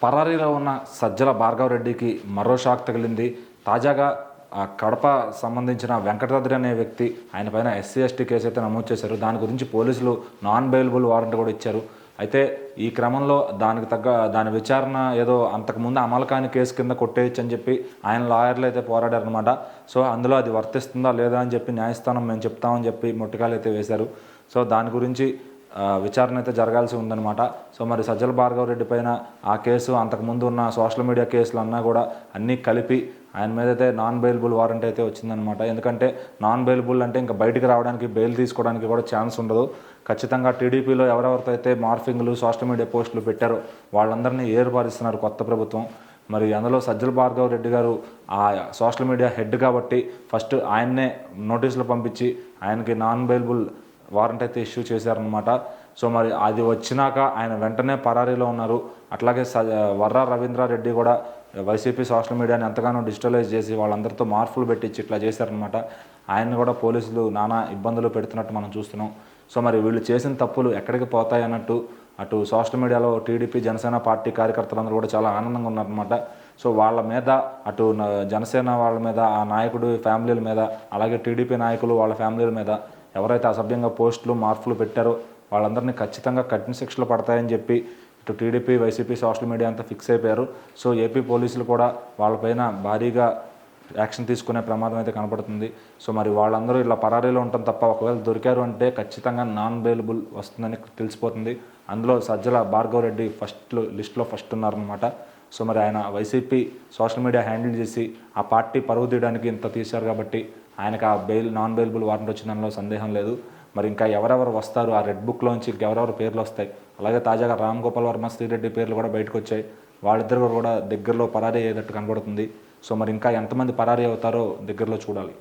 పరారీలో ఉన్న సజ్జల భార్గవరెడ్డికి మరో షాక్ తగిలింది. తాజాగా కడప సంబంధించిన వెంకటాద్రి అనే వ్యక్తి ఆయన పైన ఎస్సీ ఎస్టీ కేసు అయితే నమోదు చేశారు. దాని గురించి పోలీసులు నాన్ బెయిలబుల్ వారెంట్ కూడా ఇచ్చారు. అయితే ఈ క్రమంలో దాని విచారణ ఏదో అంతకుముందు అమలు కాని కేసు కింద కొట్టేయచ్చు అని చెప్పి ఆయన లాయర్లు అయితే పోరాడారనమాట. సో అందులో అది వర్తిస్తుందా లేదా అని చెప్పి న్యాయస్థానం మేము చెప్తామని చెప్పి ముట్టకాలు అయితే వేశారు. సో దాని గురించి విచారణ అయితే జరగాల్సి ఉందన్నమాట. సో మరి సజ్జల భార్గవరెడ్డి పైన ఆ కేసు అంతకుముందు ఉన్న సోషల్ మీడియా కేసులు అన్నా కూడా అన్నీ కలిపి ఆయన మీద అయితే నాన్ బెయిలబుల్ వారెంట్ అయితే వచ్చిందనమాట. ఎందుకంటే నాన్ బెయిలబుల్ అంటే ఇంకా బయటికి రావడానికి బెయిల్ తీసుకోవడానికి కూడా ఛాన్స్ ఉండదు. ఖచ్చితంగా టీడీపీలో ఎవరెవరితో అయితే మార్ఫింగ్లు సోషల్ మీడియా పోస్టులు పెట్టారో వాళ్ళందరినీ ఏర్పరుస్తున్నారు కొత్త ప్రభుత్వం. మరి అందులో సజ్జల భార్గవరెడ్డి గారు ఆ సోషల్ మీడియా హెడ్ కాబట్టి ఫస్ట్ ఆయన్నే నోటీసులు పంపించి ఆయనకి నాన్ బెయిలబుల్ వారెంట్ అయితే ఇష్యూ చేశారనమాట. సో మరి అది వచ్చినాక ఆయన వెంటనే పరారీలో ఉన్నారు. అట్లాగే వర్రా రవీంద్రారెడ్డి కూడా వైసీపీ సోషల్ మీడియాని ఎంతగానో డిజిటలైజ్ చేసి వాళ్ళందరితో మార్పులు పెట్టించి ఇట్లా చేశారనమాట. ఆయన్ని కూడా పోలీసులు నానా ఇబ్బందులు పెడుతున్నట్టు మనం చూస్తున్నాం. సో మరి వీళ్ళు చేసిన తప్పులు ఎక్కడికి పోతాయి అన్నట్టు అటు సోషల్ మీడియాలో టీడీపీ జనసేన పార్టీ కార్యకర్తలందరూ కూడా చాలా ఆనందంగా ఉన్నారనమాట. సో వాళ్ళ మీద అటు జనసేన వాళ్ళ మీద ఆ నాయకుడు ఫ్యామిలీల మీద అలాగే టీడీపీ నాయకులు వాళ్ళ ఫ్యామిలీల మీద ఎవరైతే అసభ్యంగా పోస్టులు మార్పులు పెట్టారో వాళ్ళందరినీ ఖచ్చితంగా కఠిన శిక్షలు పడతాయని చెప్పి ఇటు టీడీపీ వైసీపీ సోషల్ మీడియా అంతా ఫిక్స్ అయిపోయారు. సో ఏపీ పోలీసులు కూడా వాళ్ళపైన భారీగా యాక్షన్ తీసుకునే ప్రమాదం అయితే కనపడుతుంది. సో మరి వాళ్ళందరూ ఇలా పరారీలో ఉండటం తప్ప ఒకవేళ దొరికారు అంటే ఖచ్చితంగా నాన్ బెయిలబుల్ వస్తుందని తెలిసిపోతుంది. అందులో సజ్జల భార్గవరెడ్డి లిస్టులో ఫస్ట్ ఉన్నారనమాట. సో మరి ఆయన వైసీపీ సోషల్ మీడియా హ్యాండిల్ చేసి ఆ పార్టీ పరువు తీయడానికి ఇంత తీశారు కాబట్టి ఆయనకు ఆ నాన్ బెయిలబుల్ వారెంట్ వచ్చిందనలో సందేహం లేదు. మరి ఇంకా ఎవరెవరు వస్తారు ఆ రెడ్ బుక్లోంచి ఇంకెవరెవరు పేర్లు వస్తాయి. అలాగే తాజాగా రామ్ గోపాల్ వర్మ శ్రీరెడ్డి పేర్లు కూడా బయటకు వచ్చాయి. వాళ్ళిద్దరు కూడా దగ్గరలో పరారీ అయ్యేటట్టు కనబడుతుంది. సో మరి ఇంకా ఎంతమంది పరారీ అవుతారో దగ్గరలో చూడాలి.